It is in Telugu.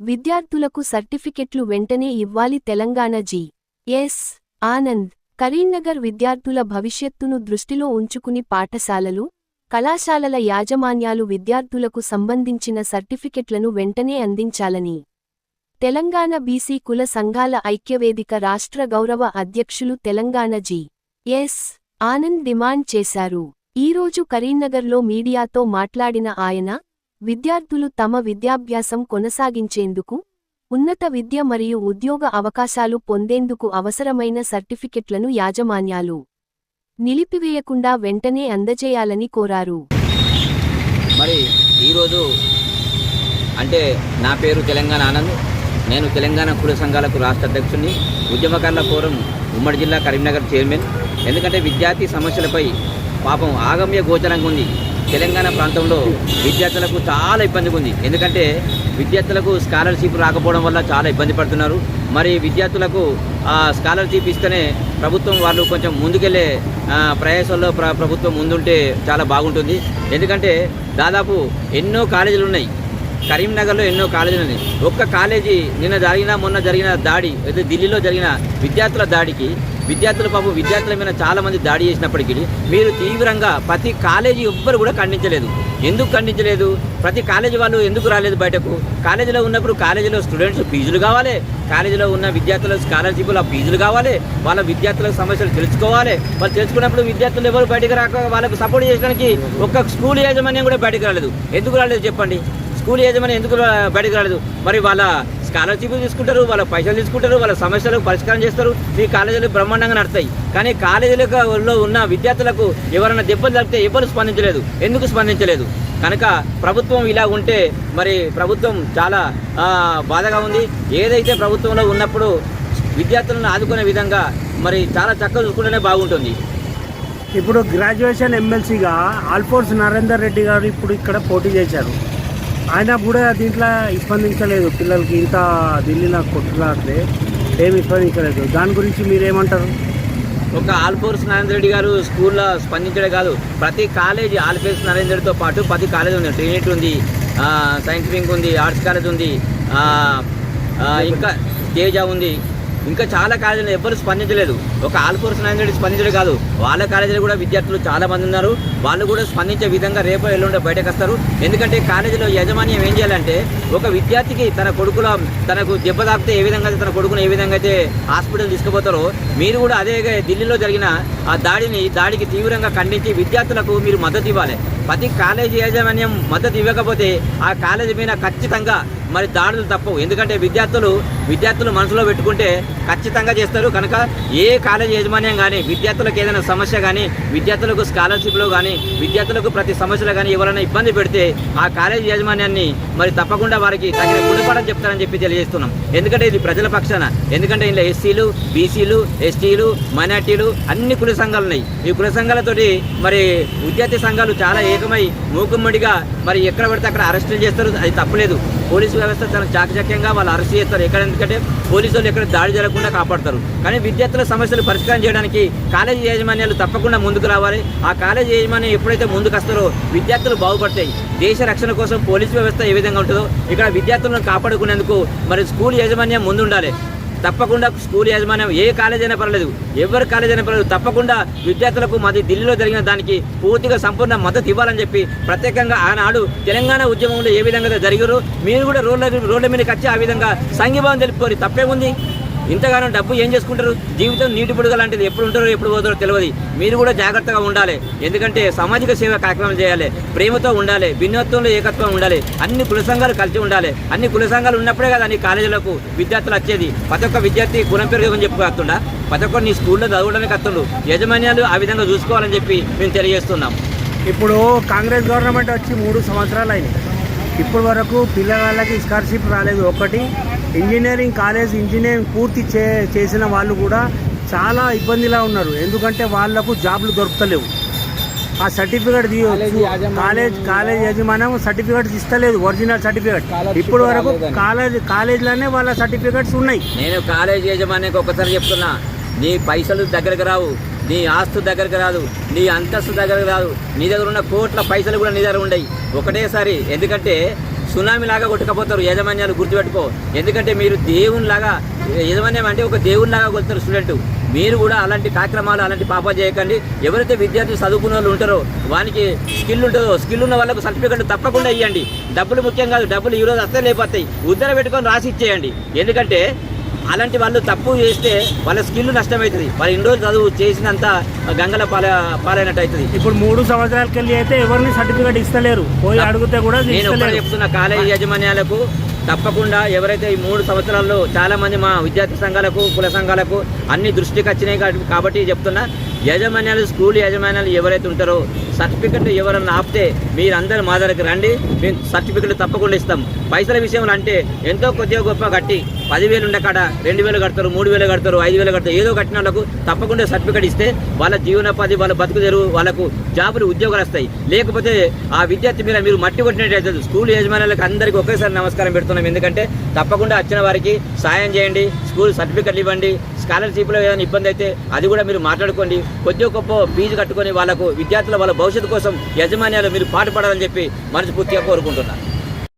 విద్యార్థులకు సర్టిఫికెట్లు వెంటనే ఇవ్వాలి. తెలంగాణ జి.ఎస్. ఆనంద్. కరీంనగర్ విద్యార్థుల భవిష్యత్తును దృష్టిలో ఉంచుకుని పాఠశాలలు, కళాశాలల యాజమాన్యాలు విద్యార్థులకు సంబంధించిన సర్టిఫికెట్లను వెంటనే అందించాలని తెలంగాణ బీసీ కుల సంఘాల ఐక్యవేదిక రాష్ట్ర గౌరవ అధ్యక్షులు తెలంగాణ జి.ఎస్. ఆనంద్ డిమాండ్ చేశారు. ఈరోజు కరీంనగర్లో మీడియాతో మాట్లాడిన ఆయన, విద్యార్థులు తమ విద్యాభ్యాసం కొనసాగించేందుకు, ఉన్నత విద్య మరియు ఉద్యోగ అవకాశాలు పొందేందుకు అవసరమైన సర్టిఫికెట్లను యాజమాన్యాలు నిలిపివేయకుండా వెంటనే అందజేయాలని కోరారు. మరి ఈరోజు అంటే నా పేరు తెలంగాణ ఆనంద్. నేను తెలంగాణ కుల సంఘాలకు రాష్ట్ర అధ్యక్షుడిని, ఉద్యమకారుల ఫోరం ఉమ్మడి జిల్లా కరీంనగర్ చైర్మన్. ఎందుకంటే విద్యార్థి సమస్యలపై పాపం ఆగమ్య గోచరంగా ఉంది. తెలంగాణ ప్రాంతంలో విద్యార్థులకు చాలా ఇబ్బందిగా ఉంది. ఎందుకంటే విద్యార్థులకు స్కాలర్షిప్ రాకపోవడం వల్ల చాలా ఇబ్బంది పడుతున్నారు. మరి విద్యార్థులకు స్కాలర్షిప్ ఇస్తేనే ప్రభుత్వం వాళ్ళు కొంచెం ముందుకెళ్ళే ప్రయాసంలో ప్రభుత్వం ముందుంటే చాలా బాగుంటుంది. ఎందుకంటే దాదాపు ఎన్నో కాలేజీలు ఉన్నాయి కరీంనగర్లో, ఎన్నో కాలేజీలు ఉన్నాయి. ఒక్క కాలేజీ మొన్న జరిగిన దాడి, అయితే ఢిల్లీలో జరిగిన విద్యార్థుల దాడికి విద్యార్థుల మీద చాలామంది దాడి చేసినప్పటికీ మీరు తీవ్రంగా ప్రతి కాలేజీ ఎవ్వరు కూడా ఖండించలేదు. ఎందుకు ఖండించలేదు? ప్రతి కాలేజీ వాళ్ళు ఎందుకు రాలేదు బయటకు? కాలేజీలో ఉన్నప్పుడు కాలేజీలో స్టూడెంట్స్ ఫీజులు కావాలి, కాలేజీలో ఉన్న విద్యార్థుల స్కాలర్షిప్ల ఫీజులు కావాలి, వాళ్ళ విద్యార్థుల సమస్యలు తెలుసుకోవాలి. వాళ్ళు తెలుసుకున్నప్పుడు విద్యార్థులు ఎవరు బయటకు రాక వాళ్ళకు సపోర్ట్ చేయడానికి ఒక్క స్కూల్ యాజమాన్యం కూడా బయటకు రాలేదు. ఎందుకు రాలేదు చెప్పండి? స్కూల్ యాజమాన్యం ఎందుకు బయటకు రాలేదు? మరి వాళ్ళ స్కాలర్షిప్ తీసుకుంటారు, వాళ్ళ పైసలు తీసుకుంటారు, వాళ్ళ సమస్యలకు పరిష్కారం చేస్తారు. ఈ కాలేజీలు బ్రహ్మాండంగా నడుస్తాయి. కానీ కాలేజీలలో ఉన్న విద్యార్థులకు ఎవరైనా దెబ్బలు తగ్గితే ఎవరు స్పందించలేదు. ఎందుకు స్పందించలేదు? కనుక ప్రభుత్వం ఇలా ఉంటే మరి ప్రభుత్వం చాలా బాధగా ఉంది. ఏదైతే ప్రభుత్వంలో ఉన్నప్పుడు విద్యార్థులను ఆదుకునే విధంగా మరి చాలా చక్కగా చూసుకుంటేనే బాగుంటుంది. ఇప్పుడు గ్రాడ్యుయేషన్ ఎమ్మెల్సీగా ఆల్ఫోర్స్ నరేందర్ రెడ్డి గారు ఇప్పుడు ఇక్కడ పోటీ చేశారు. ఆయన కూడా దీంట్లో స్పందించలేదు. పిల్లలకి ఇంత ఢిల్లీలో కొట్లాడితే ఏమి స్పందించలేదు. దాని గురించి మీరేమంటారు? ఒక ఆల్ఫోర్స్ నరేందర్ రెడ్డి గారు స్కూల్లో స్పందించడే కాదు, ప్రతి కాలేజీ ఆల్ఫోర్స్ నరేందర్ రెడ్డితో పాటు ప్రతి కాలేజీ ఉంది. ట్రినిటీ ఉంది, సైంటిఫిక్ ఉంది, ఆర్ట్స్ కాలేజ్ ఉంది, ఇంకా తేజ ఉంది, ఇంకా చాలా కాలేజీలు ఎవ్వరు స్పందించలేదు. ఒక ఆల్ఫోర్స్ నరేందర్ రెడ్డి స్పందించడం కాదు, వాళ్ళ కాలేజీలో కూడా విద్యార్థులు చాలా మంది ఉన్నారు. వాళ్ళు కూడా స్పందించే విధంగా రేపు ఎల్లుండి బయటకు వస్తారు. ఎందుకంటే కాలేజీలో యాజమాన్యం ఏం చేయాలంటే, ఒక విద్యార్థికి తనకు దెబ్బ తాకితే ఏ విధంగా అయితే తన కొడుకును ఏ విధంగా అయితే హాస్పిటల్ తీసుకుపోతారో, మీరు కూడా అదే ఢిల్లీలో జరిగిన ఆ దాడికి తీవ్రంగా ఖండించి విద్యార్థులకు మీరు మద్దతు ఇవ్వాలి. ప్రతి కాలేజీ యాజమాన్యం మద్దతు ఇవ్వకపోతే ఆ కాలేజీ మీద ఖచ్చితంగా మరి దాడులు తప్పవు. ఎందుకంటే విద్యార్థులు మనసులో పెట్టుకుంటే ఖచ్చితంగా చేస్తారు. కనుక ఏ కాలేజీ యాజమాన్యం కానీ విద్యార్థులకు ఏదైనా సమస్య కానీ, విద్యార్థులకు స్కాలర్షిప్లో కానీ, విద్యార్థులకు ప్రతి సమస్యలు కానీ ఎవరైనా ఇబ్బంది పెడితే ఆ కాలేజీ యాజమాన్యాన్ని మరి తప్పకుండా వారికి తగిన గుణపాఠం చెప్తారని చెప్పి తెలియజేస్తున్నాం. ఎందుకంటే ఇది ప్రజల పక్షాన. ఎందుకంటే ఇందులో ఎస్సీలు, బీసీలు, ఎస్టీలు, మైనార్టీలు అన్ని కుల సంఘాలు ఉన్నాయి. ఈ కుల సంఘాలతోటి మరి విద్యార్థి సంఘాలు చాలా ఏకమై మూకుమ్మడిగా మరి ఎక్కడ పడితే అక్కడ అరెస్టులు చేస్తారు. అది తప్పలేదు. పోలీసు వ్యవస్థ చాలా చాకచక్యంగా వాళ్ళు అరెస్ట్ చేస్తారు. ఎందుకంటే పోలీసు వాళ్ళు ఎక్కడ దాడి జరగకుండా కాపాడతారు. కానీ విద్యార్థుల సమస్యలు పరిష్కారం చేయడానికి కాలేజీ యాజమాన్యాలు తప్పకుండా ముందుకు రావాలి. ఆ కాలేజీ యాజమాన్యం ఎప్పుడైతే ముందుకు వస్తారో విద్యార్థులు బాగుపడతాయి. దేశ రక్షణ కోసం పోలీసు వ్యవస్థ ఏ విధంగా ఉంటుందో ఇక్కడ విద్యార్థులను కాపాడుకునేందుకు మరి స్కూల్ యాజమాన్యం ముందుండాలి. తప్పకుండా స్కూల్ యాజమాన్యం ఏ కాలేజ్ అయినా పర్లేదు, ఎవరి కాలేజ్ అయినా పర్లేదు, తప్పకుండా విద్యార్థులకు ఢిల్లీలో జరిగిన దానికి పూర్తిగా సంపూర్ణ మద్దతు ఇవ్వాలని చెప్పి ప్రత్యేకంగా ఆనాడు తెలంగాణ ఉద్యమంలో ఏ విధంగా జరిగారో మీరు కూడా రోడ్ల మీదకి వచ్చి ఆ విధంగా సంఘీభావం తెలుపుకోరు. తప్పేముంది? ఇంతగానో డబ్బు ఏం చేసుకుంటారు? జీవితం నీటి పొడుగ లాంటిది. ఎప్పుడు ఉంటారో ఎప్పుడు పోతారో తెలియదు. మీరు కూడా జాగ్రత్తగా ఉండాలి. ఎందుకంటే సామాజిక సేవ కార్యక్రమం చేయాలి, ప్రేమతో ఉండాలి, భిన్నత్వంలో ఏకత్వం ఉండాలి, అన్ని కుల సంఘాలు కలిసి ఉండాలి. అన్ని కుల సంఘాలు ఉన్నప్పుడే కదా అన్ని కాలేజీలకు విద్యార్థులు వచ్చేది. ప్రతి ఒక్క విద్యార్థి కులం పెరుగు చెప్పుకొస్తుండా, ప్రతి ఒక్కరు నీ స్కూల్లో చదవడానికి వస్తుండు. యాజమాన్యాలు ఆ విధంగా చూసుకోవాలని చెప్పి మేము తెలియజేస్తున్నాం. ఇప్పుడు కాంగ్రెస్ గవర్నమెంట్ వచ్చి 3 సంవత్సరాలు అయింది. ఇప్పటి వరకు పిల్లగాళ్ళకి స్కాలర్షిప్ రాలేదు. ఒకటి ఇంజనీరింగ్ పూర్తి చేసిన వాళ్ళు కూడా చాలా ఇబ్బందిలా ఉన్నారు. ఎందుకంటే వాళ్లకు జాబ్లు దొరుకుతలేవు. ఆ సర్టిఫికేట్ కాలేజ్ యాజమాన్యం సర్టిఫికేట్స్ ఇస్తలేదు, ఒరిజినల్ సర్టిఫికేట్. ఇప్పటి వరకు కాలేజ్లోనే వాళ్ళ సర్టిఫికేట్స్ ఉన్నాయి. నేను కాలేజ్ యాజమాన్యానికి ఒకసారి చెప్తున్నా, నీ పైసలు దగ్గరకు రావు, నీ ఆస్తు దగ్గరకు రాదు, నీ అంతస్తు దగ్గరకు రాదు, నీ దగ్గర ఉన్న కోట్ల పైసలు కూడా నీ దగ్గర ఉండవు ఒకటేసారి. ఎందుకంటే సునామీ లాగా కొట్టుకపోతారు యాజమాన్యాలు, గుర్తుపెట్టుకో. ఎందుకంటే మీరు దేవునిలాగా, యాజమాన్యం అంటే ఒక దేవునిలాగా కొలుతారు స్టూడెంట్. మీరు కూడా అలాంటి కార్యక్రమాలు, అలాంటి పాపాలు చేయకండి. ఎవరైతే విద్యార్థులు చదువుకున్న వాళ్ళు ఉంటారో, వానికి స్కిల్ ఉంటుందో, స్కిల్ ఉన్న వాళ్ళకు సర్టిఫికెట్ తప్పకుండా ఇవ్వండి. డబ్బులు ముఖ్యం కాదు, డబ్బులు ఈరోజు వస్తే లేకపోతాయి, ఉద్దర పెట్టుకొని రాసి ఇచ్చేయండి. ఎందుకంటే అలాంటి వాళ్ళు తప్పు చేస్తే వాళ్ళ స్కిల్ నష్టమవుతుంది, వాళ్ళు ఇన్ని రోజులు చదువు చేసినంత గంగల పాలైనట్టు అవుతుంది. ఇప్పుడు 3 సంవత్సరాలకి వెళ్ళి అయితే ఎవరిని సర్టిఫికేట్ ఇస్తలేరు, పోయి అడిగితే కూడా నేను ఒకటే చెప్తున్నా, కాలేజీ యాజమాన్యాలకు తప్పకుండా ఎవరైతే ఈ 3 సంవత్సరాల్లో చాలా మంది మా విద్యార్థి సంఘాలకు, కుల సంఘాలకు అన్ని దృష్టికి వచ్చినాయి కాబట్టి చెప్తున్నా, యాజమాన్యాలు, స్కూల్ యాజమాన్యాలు ఎవరైతే ఉంటారో సర్టిఫికెట్లు ఎవరన్నా ఆపితే మీరందరూ మా దగ్గరికి రండి, మేము సర్టిఫికెట్లు తప్పకుండా ఇస్తాం. పైసల విషయంలో అంటే ఎంతో కొద్దిగా గొప్ప కట్టి 10,000 ఉండే కాడ 2,000 కడతారు, 3,000 కడతారు, 5,000 కడతారు, ఏదో కట్టిన వాళ్ళకు తప్పకుండా సర్టిఫికెట్ ఇస్తే వాళ్ళ జీవనోపాధి, వాళ్ళ బతుకు తెరువు, వాళ్ళకు జాబులు, ఉద్యోగాలు వస్తాయి. లేకపోతే ఆ విద్యార్థి మీద మీరు మట్టి కొట్టినట్టు అవుతుంది. స్కూల్ యాజమాన్యాలకు అందరికీ ఒకేసారి నమస్కారం పెడుతున్నాం. ఎందుకంటే తప్పకుండా వచ్చిన వారికి సాయం చేయండి, స్కూల్ సర్టిఫికెట్లు ఇవ్వండి. స్కాలర్షిప్లో ఏదైనా ఇబ్బంది అయితే అది కూడా మీరు మాట్లాడుకోండి. కొద్దిగా గొప్ప ఫీజు కట్టుకొని వాళ్ళకు, విద్యార్థుల వాళ్ళ భవిష్యత్తు కోసం యాజమాన్యాలు మీరు పాటుపడాలని చెప్పి మనస్ఫూర్తిగా కోరుకుంటున్నాను.